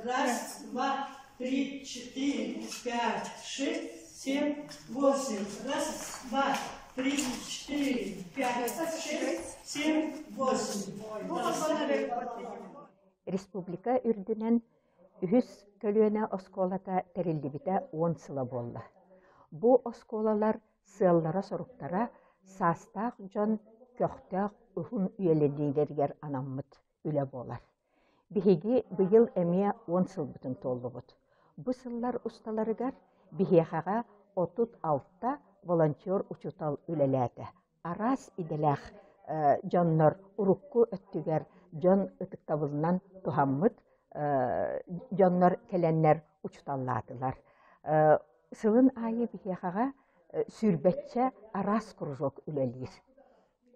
Раз, два, три, четыре, пять, шесть, семь, восемь. Раз, два, три, четыре, пять, шесть, семь, восемь. Республика үрдүнен үһүс көлүөнө осколата терилдибите 10 сыла болла. Бу осколалар сыаллара соруктара састаах жон көхтөөх ухун үйелелилергер анаммыт үле болар. Биһиги быйыл эмиэ 10 сылбытын толлубут. Бу сыллар усталарыгар биһиэхаға 36 волонтер учутал үлелээте. Арас иделэх жоннор урукку өттүгер жон ытыктабылынан тухаммыт жоннор келеннер учуталлаатылар. Сылын айы биһиэхаға сүрбетче арас кружок үлелир.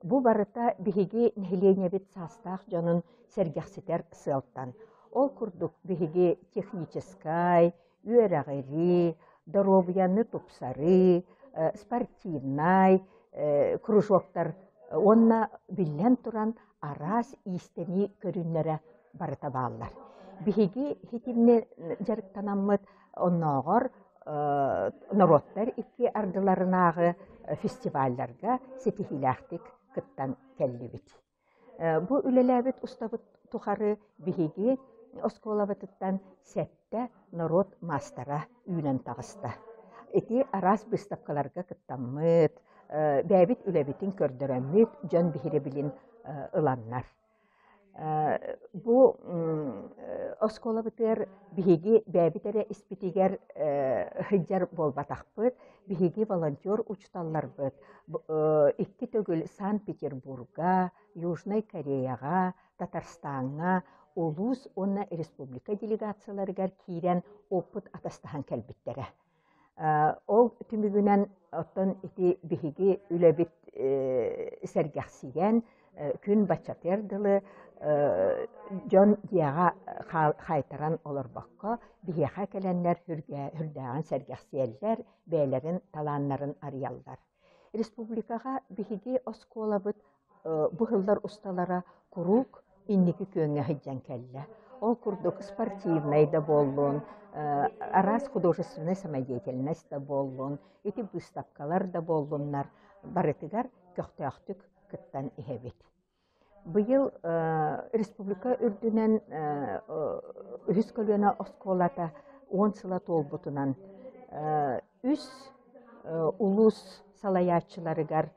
Бу барыта биһиги нехиленебит састаах жонун сергяхситер сылтан. Ол курдук биһиги техническай, үөрагыри, доробьяны тупсары, спортивнай кружоктар онна биллен туран арас истени көрүннөрө барыта бааллар. Биһиги хитимне жарыктанаммыт онноогор народтар икки ардыларынаагы фестивальларга сетихилахтик кыттан келлибит. Бу үлеләбит устабыт тухары биһиги осколабытыттан сәтте народ мастара үйнен тагыста. Эти арас выставкаларга кыттаммыт, бәбит үләбитин көрдөрөммүт жон биһире билин ыланнар. Бу осколабытыр биһиги бәбитере испитигер хыджар болбатахпыт, биһиги волонтер учталларбыт. Икки төгүл Санкт-Петербурга, Южной Кореяга, Татарстанга, улус онна республика делегацияларыгар кирен опыт атастахан келбиттере. Ол түмүгүнен оттон ити биһиги үләбит сәргәхсиген күн бачатердылы жон дияға хайтаран олорбаққа биһиэхэ келеннер хүрдәгән сәргәхсиелләр бәйләрин таланнарын арыяллар. Республикаға биһиги осколабыт бу хыллар усталара курук инники көнгө хыджан келле. Ол курдук спортивный да боллун, арас художественный самодеятельность да боллун, эти выставкалар да боллуннар, барытыгар көхтөөхтүк кыттан иһебит. Быйыл республика үрдүнен үһүс көлүөнө осколата 10 сыла толбутунан үс улус салаячыларыгар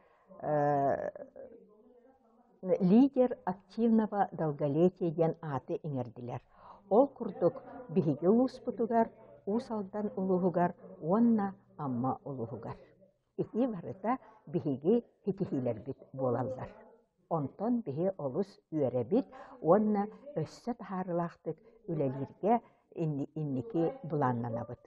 лидер активного долголетия ден аты иңердилер. Ол курдук биһиги улуспутугар, усалдан улугугар, онна амма улугугар. Ити барыта биһиги хитихилербит болаллар. Онтон биһи олус үөребит, онна өссө тахарылахтык үлелирге инники буланнанабыт.